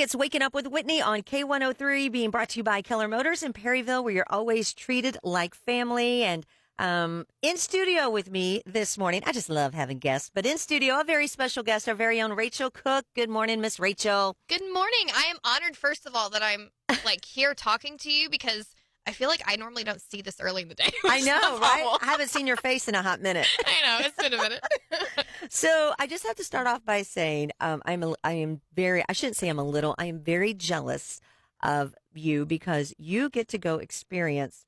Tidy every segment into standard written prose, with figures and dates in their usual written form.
It's Waking Up with Whitney on K103, being brought to you by Keller Motors in Perryville, where you're always treated like family. And in studio with me this morning, I just love having guests, but in studio, a very special guest, our very own Rachel Cook. Good morning, Miss Rachel. Good morning. I am honored, first of all, that I'm here talking to you because I feel like I normally don't see this early in the day. I know, right? I haven't seen your face in a hot minute. I know, it's been a minute. So I just have to start off by saying I am very jealous of you because you get to go experience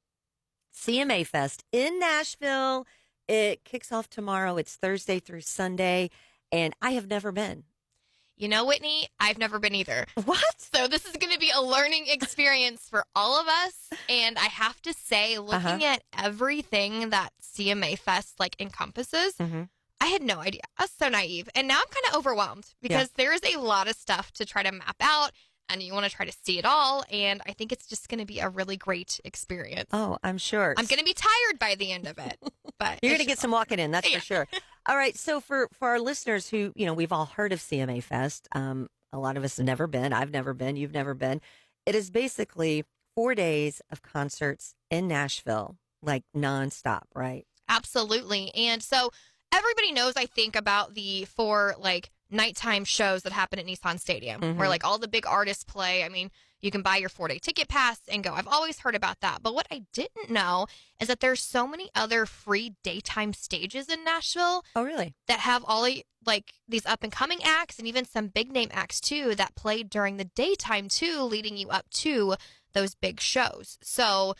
CMA Fest in Nashville. It kicks off tomorrow. It's Thursday through Sunday, and I have never been. You know, Whitney, I've never been either. What? So this is going to be a learning experience for all of us. And I have to say, looking at everything that CMA Fest encompasses, I had no idea. I was so naive. And now I'm kind of overwhelmed because there is a lot of stuff to try to map out. And you want to try to see it all. And I think it's just going to be a really great experience. Oh, I'm sure. I'm going to be tired by the end of it. But you're going to get some walking in, that's for sure. All right. So for our listeners who, we've all heard of CMA Fest. A lot of us have never been. I've never been. You've never been. It is basically 4 days of concerts in Nashville, nonstop, right? Absolutely. And so everybody knows, I think, about the four nighttime shows that happen at Nissan Stadium where all the big artists play. I mean, you can buy your 4-day ticket pass and go. I've always heard about that. But what I didn't know is that there's so many other free daytime stages in Nashville. Oh, really? That have all these up and coming acts and even some big name acts too that played during the daytime too, leading you up to those big shows. So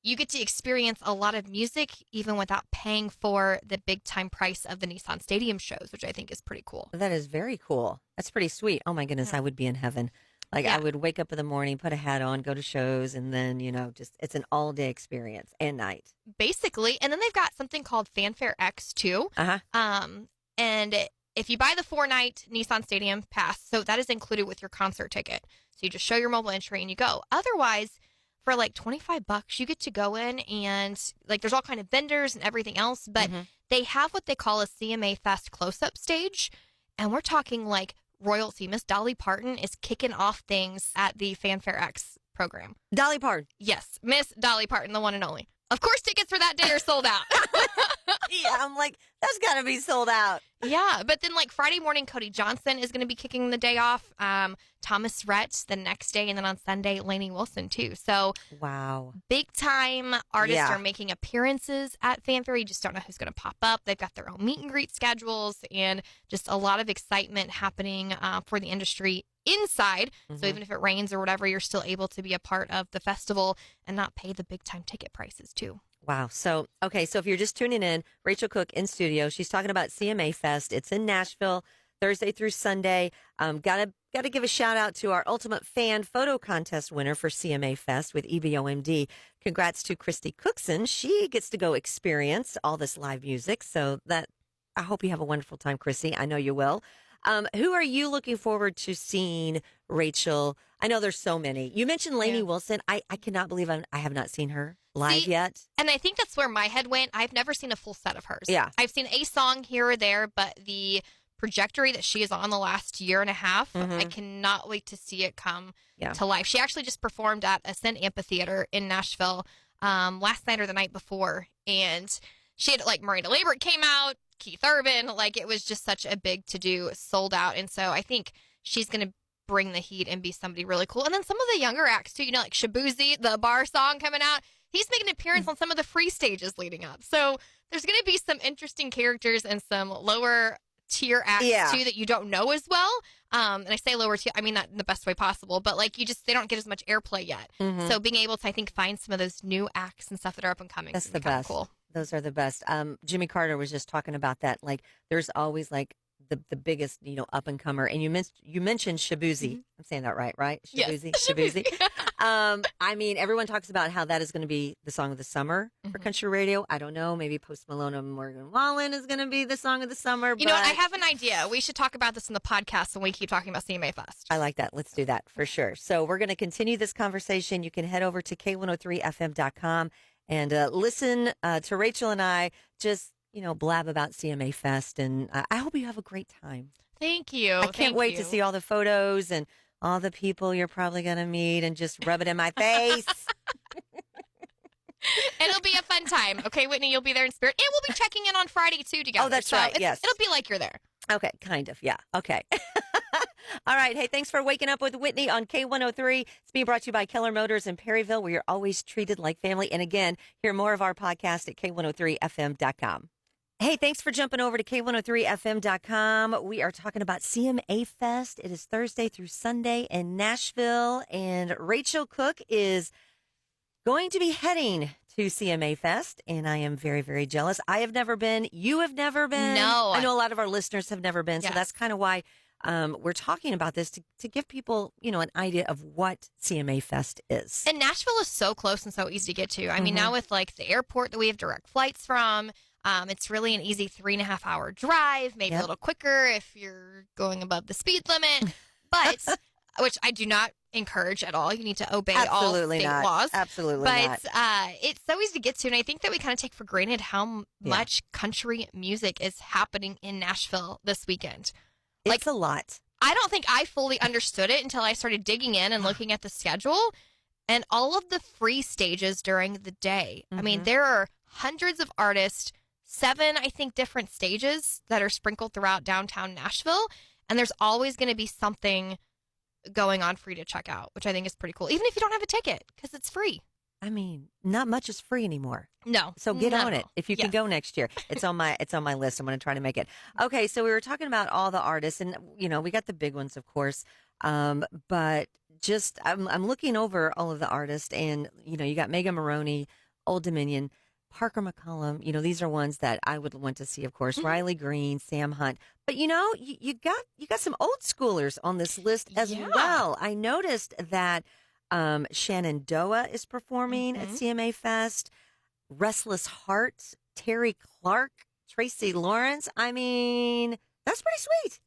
you get to experience a lot of music even without paying for the big time price of the Nissan Stadium shows, which I think is pretty cool. That is very cool. That's pretty sweet. Oh my goodness, I would be in heaven. I would wake up in the morning, put a hat on, go to shows, and then, it's an all day experience and night. Basically. And then they've got something called Fanfare X too. And if you buy the 4-night Nissan Stadium pass, so that is included with your concert ticket. So you just show your mobile entry and you go. Otherwise, for $25, you get to go in and there's all kind of vendors and everything else, but they have what they call a CMA Fest close-up stage. And we're talking royalty. Miss Dolly Parton is kicking off things at the Fanfare X program. Dolly Parton. Yes. Miss Dolly Parton, the one and only. Of course, tickets for that day are sold out. Yeah, I'm that's got to be sold out. Yeah, but then Friday morning, Cody Johnson is going to be kicking the day off. Thomas Rhett the next day, and then on Sunday, Lainey Wilson too. So, wow, big time artists are making appearances at Fanfare. You just don't know who's going to pop up. They've got their own meet and greet schedules, and just a lot of excitement happening for the industry inside. So even if it rains or whatever, you're still able to be a part of the festival and not pay the big time ticket prices too. Wow. So, so if you're just tuning in, Rachel Cook in studio, she's talking about CMA Fest. It's in Nashville, Thursday through Sunday. Gotta give a shout out to our Ultimate Fan Photo Contest winner for CMA Fest with EBOMD. Congrats to Christy Cookson. She gets to go experience all this live music. So I hope you have a wonderful time, Chrissy. I know you will. Who are you looking forward to seeing, Rachel? I know there's so many. You mentioned Lainey Wilson. I cannot believe I have not seen her live yet. And I think that's where my head went. I've never seen a full set of hers. Yeah. I've seen a song here or there, but the trajectory that she is on the last year and a half, I cannot wait to see it come to life. She actually just performed at Ascent Amphitheater in Nashville last night or the night before. And she had Miranda Lambert came out, Keith Urban, it was just such a big to-do, sold out. And so I think she's going to bring the heat and be somebody really cool. And then some of the younger acts too, Shabuzi, the bar song coming out, he's making an appearance on some of the free stages leading up. So there's going to be some interesting characters and some lower tier acts too that you don't know as well. And I say lower tier, I mean that in the best way possible, but they don't get as much airplay yet. So being able to, I think, find some of those new acts and stuff that are up and coming. That's the best. Cool. Those are the best. Jimmy Carter was just talking about that. There's always the biggest, up and comer. And you mentioned Shabuzi. I'm saying that right? Shabuzi. Yes. Shabuzi. I mean, everyone talks about how that is going to be the song of the summer for country radio. I don't know. Maybe Post Malone and Morgan Wallen is going to be the song of the summer. You know what? I have an idea. We should talk about this in the podcast when we keep talking about CMA Fest. I like that. Let's do that for sure. So we're going to continue this conversation. You can head over to K103FM.com and listen to Rachel and I just, blab about CMA Fest. And I hope you have a great time. Thank you. I can't wait to see all the photos and all the people you're probably going to meet and just rub it in my face. It'll be a fun time. Okay, Whitney, you'll be there in spirit. And we'll be checking in on Friday, too, together. Oh, that's right. Yes. It'll be like you're there. Okay, kind of. Yeah. Okay. All right. Hey, thanks for waking up with Whitney on K103. It's being brought to you by Keller Motors in Perryville, where you're always treated like family. And again, hear more of our podcast at K103FM.com. Hey, thanks for jumping over to K103FM.com. We are talking about CMA Fest. It is Thursday through Sunday in Nashville, and Rachel Cook is going to be heading to CMA Fest, and I am very, very jealous. I have never been. You have never been. No. I know a lot of our listeners have never been, Yes. so that's kind of why we're talking about this, to give people, an idea of what CMA Fest is. And Nashville is so close and so easy to get to. I mean, now with like the airport that we have direct flights from, it's really an easy 3.5 hour drive, maybe a little quicker if you're going above the speed limit, but which I do not encourage at all. You need to obey all state laws. Absolutely not. But it's so easy to get to, and I think that we kind of take for granted how much country music is happening in Nashville this weekend. It's a lot. I don't think I fully understood it until I started digging in and looking at the schedule and all of the free stages during the day. I mean, there are hundreds of artists, 7, I think, different stages that are sprinkled throughout downtown Nashville, and there's always going to be something going on free to check out, which I think is pretty cool, even if you don't have a ticket, because it's free. I mean, not much is free anymore. No. So get on it. If you can go next year. It's on my list. I'm going to try to make it. Okay, so we were talking about all the artists, and we got the big ones, of course. But just I'm looking over all of the artists, and you got Megan Maroney, Old Dominion, Parker McCollum. These are ones that I would want to see, of course. Riley Green, Sam Hunt. But you got some old schoolers on this list as well. I noticed that Shenandoah is performing at CMA Fest. Restless Heart, Terry Clark, Tracy Lawrence. I mean, that's pretty sweet.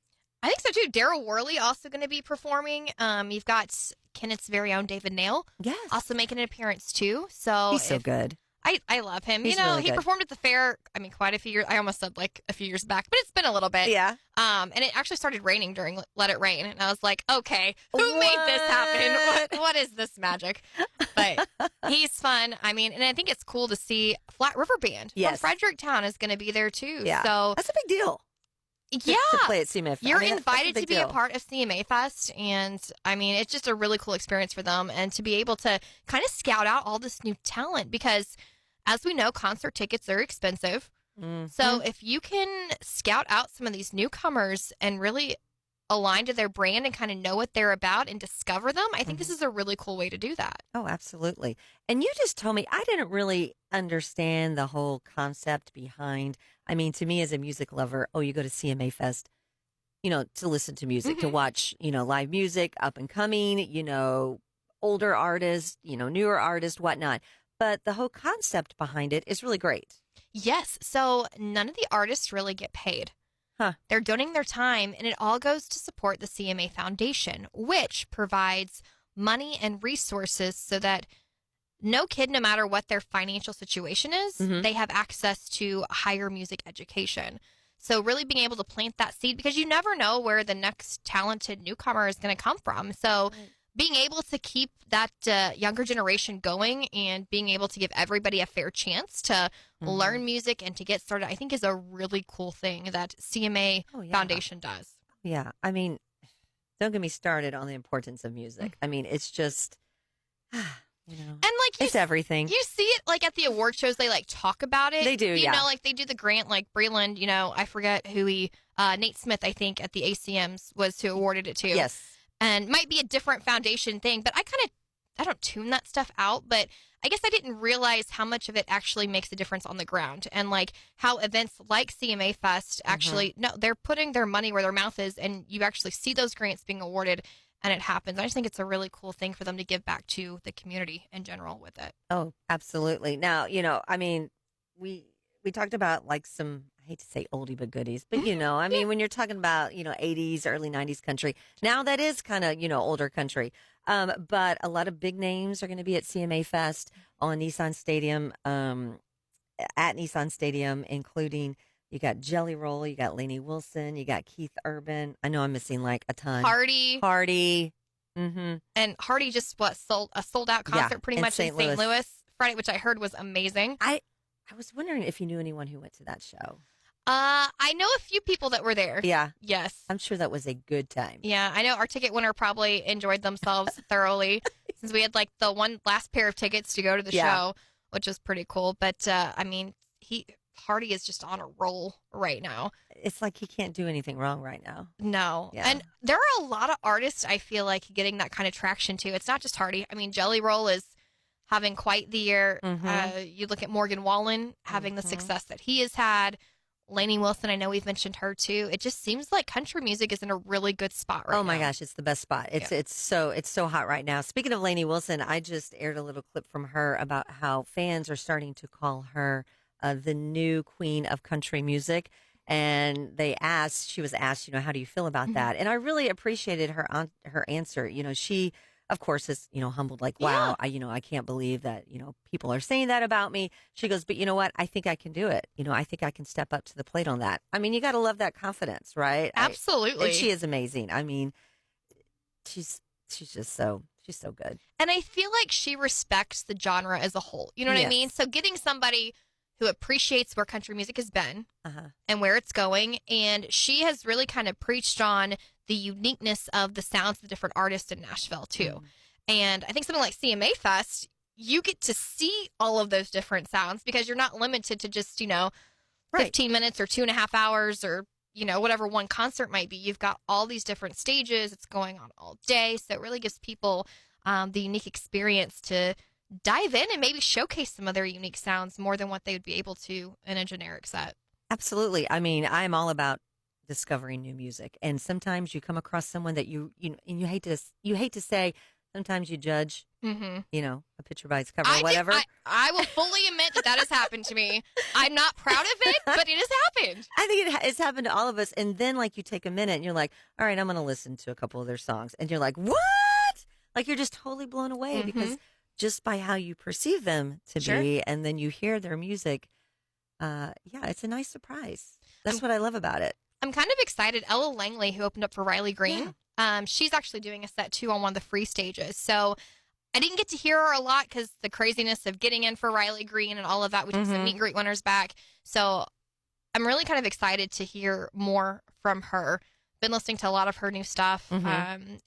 I think so too. Daryl Worley also going to be performing. You've got Kenneth's very own David Nail, also making an appearance too. So he's so good. I love him. He's really he good. performed at the fair, I mean, quite a few years. I almost said like a few years back, but it's been a little bit. Yeah. And it actually started raining during Let It Rain. And I was like, okay, who made this happen? What is this magic? But he's fun. I mean, and I think it's cool to see Flat River Band from Fredericktown is going to be there too. Yeah. So that's a big deal. Yeah. To play at CMA Fest. You're invited to be a part of CMA Fest. And I mean, it's just a really cool experience for them. And to be able to kind of scout out all this new talent, because as we know, concert tickets are expensive. So if you can scout out some of these newcomers and really align to their brand and kind of know what they're about and discover them, I think this is a really cool way to do that. Oh, absolutely. And you just told me, I didn't really understand the whole concept behind, I mean, to me as a music lover, you go to CMA Fest, to listen to music, to watch, live music, up and coming, older artists, newer artists, whatnot. But the whole concept behind it is really great. Yes. So none of the artists really get paid. Huh. They're donating their time, and it all goes to support the CMA Foundation, which provides money and resources so that no kid, no matter what their financial situation is, they have access to higher music education. So really being able to plant that seed, because you never know where the next talented newcomer is going to come from. So being able to keep that younger generation going and being able to give everybody a fair chance to learn music and to get started, I think is a really cool thing that CMA Foundation does. Yeah. I mean, don't get me started on the importance of music. I mean, it's just, and like it's everything. You see it like at the award shows, they like talk about it. They do, you know, like they do the grant, like Breland, I forget who Nate Smith, I think at the ACMs was who awarded it to. Yes. And might be a different foundation thing, but I don't tune that stuff out, but I guess I didn't realize how much of it actually makes a difference on the ground, and like how events like CMA Fest actually, no, they're putting their money where their mouth is, and you actually see those grants being awarded, and it happens. I just think it's a really cool thing for them to give back to the community in general with it. Oh, absolutely. Now, I mean, we talked about like some, I hate to say oldie but goodies, but I mean, when you're talking about, 80s, early 90s country, now that is kind of, older country. But a lot of big names are going to be at CMA Fest on Nissan Stadium, at Nissan Stadium, including you got Jelly Roll, you got Lainey Wilson, you got Keith Urban. I know I'm missing like a ton. Party. And Hardy just sold a sold out concert pretty much in St. Louis Friday, which I heard was amazing. I was wondering if you knew anyone who went to that show. I know a few people that were there. Yeah. Yes. I'm sure that was a good time. Yeah, I know our ticket winner probably enjoyed themselves thoroughly since we had like the one last pair of tickets to go to the show, which was pretty cool. But I mean, Hardy is just on a roll right now. It's like he can't do anything wrong right now. No. Yeah. And there are a lot of artists I feel like getting that kind of traction too. It's not just Hardy. I mean, Jelly Roll is having quite the year. You look at Morgan Wallen having the success that he has had. Lainey Wilson, I know we've mentioned her too. It just seems like country music is in a really good spot right now. Oh my gosh, it's the best spot. It's so hot right now. Speaking of Lainey Wilson, I just aired a little clip from her about how fans are starting to call her the new queen of country music. And she was asked, how do you feel about that? And I really appreciated her answer. She, of course, is, humbled, like, wow, I can't believe that, people are saying that about me. She goes, but you know what? I think I can do it. I think I can step up to the plate on that. I mean, you got to love that confidence, right? Absolutely. And she is amazing. I mean, she's so good. And I feel like she respects the genre as a whole. You know what I mean? So getting somebody who appreciates where country music has been and where it's going. And she has really kind of preached on the uniqueness of the sounds of the different artists in Nashville, too. And I think something like CMA Fest, you get to see all of those different sounds because you're not limited to just, 15 minutes or 2.5 hours or, whatever one concert might be. You've got all these different stages. It's going on all day. So it really gives people the unique experience to dive in and maybe showcase some of their unique sounds more than what they would be able to in a generic set. Absolutely. I mean, I'm all about discovering new music, and sometimes you come across someone that you hate to say. Sometimes you judge, a picture by its cover or whatever. I will fully admit that has happened to me. I'm not proud of it, but it has happened. I think it's happened to all of us. And then, like, you take a minute and you're like, all right, I'm going to listen to a couple of their songs, and you're like, what? Like, you're just totally blown away because just by how you perceive them to be, and then you hear their music, it's a nice surprise. That's what I love about it. I'm kind of excited. Ella Langley, who opened up for Riley Green, she's actually doing a set, too, on one of the free stages. So I didn't get to hear her a lot because the craziness of getting in for Riley Green and all of that. We took some meet and greet winners back. So I'm really kind of excited to hear more from her. Been listening to a lot of her new stuff. And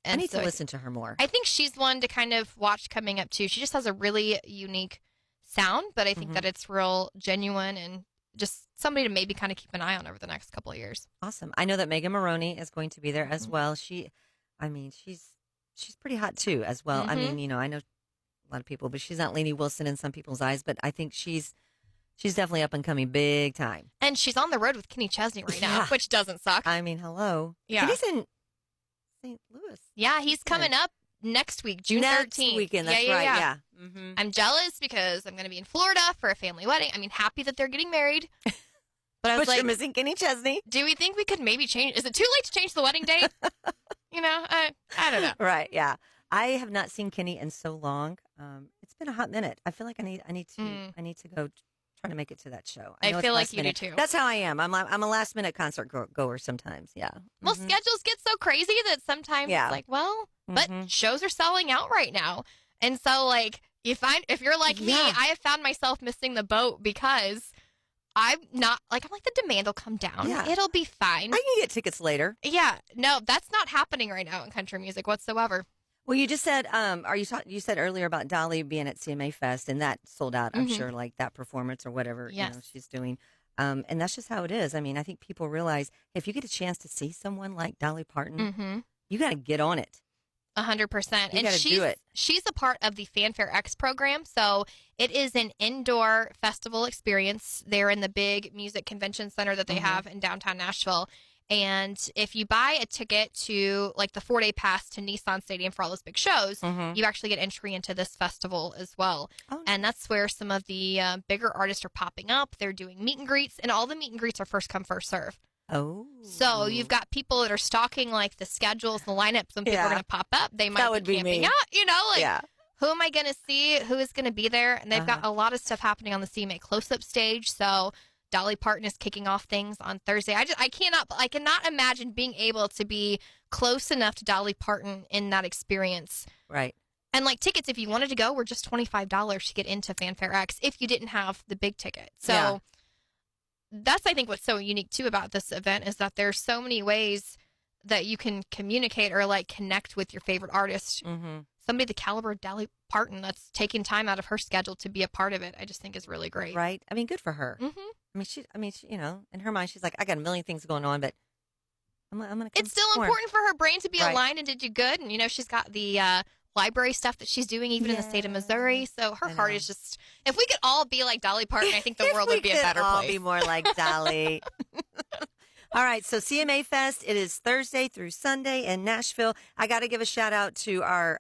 I need to listen to her more. I think she's one to kind of watch coming up too. She just has a really unique sound, but I think that it's real genuine and just somebody to maybe kind of keep an eye on over the next couple of years. Awesome. I know that Megan Maroney is going to be there as well. She's pretty hot too as well. I mean, I know a lot of people, but she's not Lainey Wilson in some people's eyes, but I think she's definitely up and coming big time. And she's on the road with Kenny Chesney right now, which doesn't suck. I mean, hello. Yeah. Kenny's in St. Louis. Yeah, he's coming up next week, June 13th. Next weekend, that's right, yeah. I'm jealous because I'm going to be in Florida for a family wedding. I mean, happy that they're getting married. But I was you're missing Kenny Chesney. Do we think we could maybe change? Is it too late to change the wedding date? I don't know. Right, yeah. I have not seen Kenny in so long. It's been a hot minute. I feel like I need to go try to make it to that show. I feel like you do too. That's how I am. I'm a last minute concert goer sometimes. Yeah. Well, schedules get so crazy that sometimes it's like, well, but shows are selling out right now, and so like if you're like me, I have found myself missing the boat because I'm like the demand will come down. Yeah. It'll be fine. I can get tickets later. Yeah. No, that's not happening right now in country music whatsoever. Well, you just said, you said earlier about Dolly being at CMA Fest, and that sold out, I'm sure, like that performance or whatever she's doing. And that's just how it is. I mean, I think people realize if you get a chance to see someone like Dolly Parton, you got to get on it. 100%. And she's a part of the Fanfare X program. So it is an indoor festival experience there in the big music convention center that they have in downtown Nashville. And if you buy a ticket to like the 4-day pass to Nissan Stadium for all those big shows, you actually get entry into this festival as well. Oh. And that's where some of the bigger artists are popping up. They're doing meet and greets, and all the meet and greets are first come, first serve. Oh. So you've got people that are stalking like the schedules, the lineups when people are going to pop up. They might be camping out, who am I going to see? Who is going to be there? And they've got a lot of stuff happening on the CMA close-up stage. So Dolly Parton is kicking off things on Thursday. I cannot imagine being able to be close enough to Dolly Parton in that experience. Right. And like tickets, if you wanted to go, were just $25 to get into Fanfare X if you didn't have the big ticket. So that's, I think, what's so unique too about this event is that there's so many ways that you can communicate or like connect with your favorite artist. Mm-hmm. Somebody the caliber of Dolly Parton that's taking time out of her schedule to be a part of it, I just think is really great. Right. I mean, good for her. Mm-hmm. I mean, she, you know, in her mind, she's like, I got a million things going on, but I'm going to. It's still important for her brain to be aligned and to do good. And, you know, she's got the library stuff that she's doing even in the state of Missouri. So her heart is just, if we could all be like Dolly Parton, I think the world would be a better place. Be more like Dolly. All right, so CMA Fest, it is Thursday through Sunday in Nashville. I got to give a shout out to our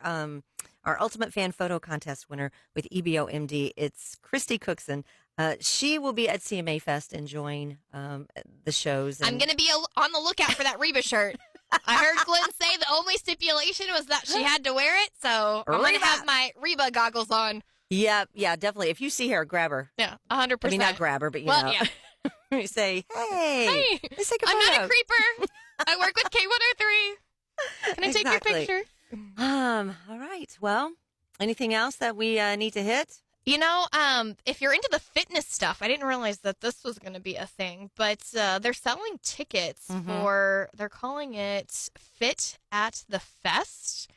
Ultimate Fan Photo Contest winner with EBOMD. It's Christy Cookson. She will be at CMA Fest enjoying the shows. I'm going to be on the lookout for that Reba shirt. I heard Glenn say the only stipulation was that she had to wear it, so I'm going to have my Reba goggles on. Yeah, definitely. If you see her, grab her. Yeah, 100%. I mean, not grab her, but you know. Yeah. You say, hey, let's take a photo. I'm not a creeper. I work with K103. Can I take your picture? All right. Well, anything else that we need to hit? You know, if you're into the fitness stuff, I didn't realize that this was going to be a thing, but they're selling tickets for, they're calling it Fit at the Fest.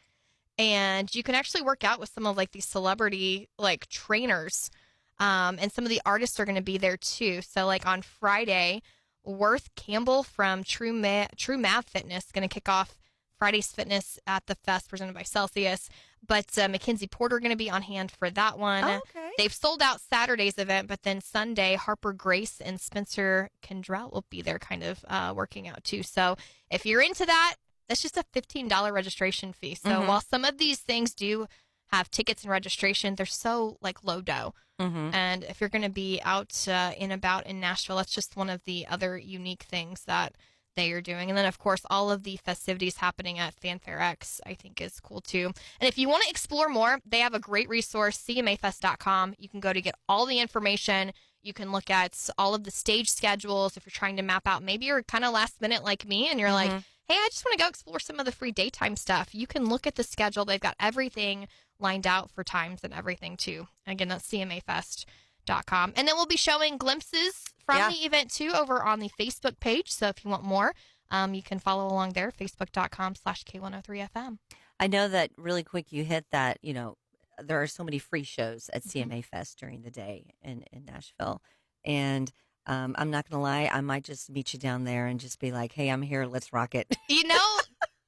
And you can actually work out with some of like these celebrity like trainers. And some of the artists are going to be there too. So like on Friday, Worth Campbell from True Math Fitness is going to kick off Friday's Fitness at the Fest presented by Celsius. But Mackenzie Porter going to be on hand for that one. Oh, okay. They've sold out Saturday's event, but then Sunday, Harper Grace and Spencer Kendrell will be there kind of working out too. So if you're into that, that's just a $15 registration fee. So while some of these things do have tickets and registration, they're so like low dough. And if you're going to be out and about in Nashville, that's just one of the other unique things that they are doing. And then, of course, all of the festivities happening at Fanfare X, I think is cool too. And if you want to explore more, they have a great resource, CMAfest.com. You can go to get all the information. You can look at all of the stage schedules if you're trying to map out. Maybe you're kind of last minute like me and you're like, hey, I just want to go explore some of the free daytime stuff. You can look at the schedule. They've got everything lined out for times and everything too. Again, that's CMAfest.com. And then we'll be showing glimpses from the event too over on the Facebook page. So if you want more, you can follow along there, facebook.com/K103FM. I know that really quick you hit that, you know, there are so many free shows at CMA Fest during the day in Nashville. And I'm not going to lie, I might just meet you down there and just be like, hey, I'm here. Let's rock it. You know,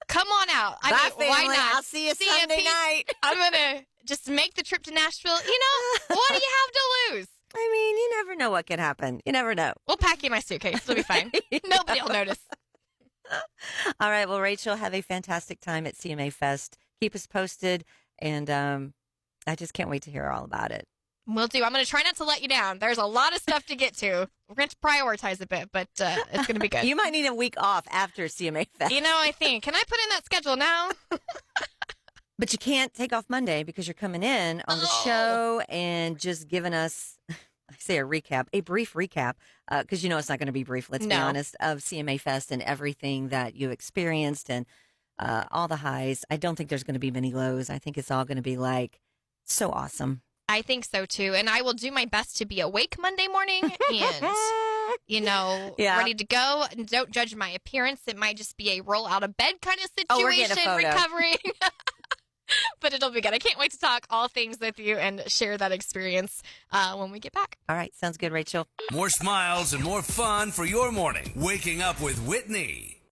come on out. Bye, family. Why not? I'll see you Sunday night. I'm going to just make the trip to Nashville. You know, what do you have to lose? I mean, you never know what could happen. You never know. We'll pack you in my suitcase. It'll be fine. Nobody will notice. All right. Well, Rachel, have a fantastic time at CMA Fest. Keep us posted. And I just can't wait to hear all about it. Will do. I'm going to try not to let you down. There's a lot of stuff to get to. We're going to prioritize a bit, but it's going to be good. You might need a week off after CMA Fest. You know, I think. Can I put in that schedule now? But you can't take off Monday because you're coming in on the show and just giving us, I say a brief recap, because you know it's not going to be brief, let's be honest, of CMA Fest and everything that you experienced and all the highs. I don't think there's going to be many lows. I think it's all going to be like so awesome. I think so too. And I will do my best to be awake Monday morning and, you know, ready to go. And don't judge my appearance. It might just be a roll out of bed kind of situation, recovering. But it'll be good. I can't wait to talk all things with you and share that experience when we get back. All right. Sounds good, Rachel. More smiles and more fun for your morning. Waking up with Whitney.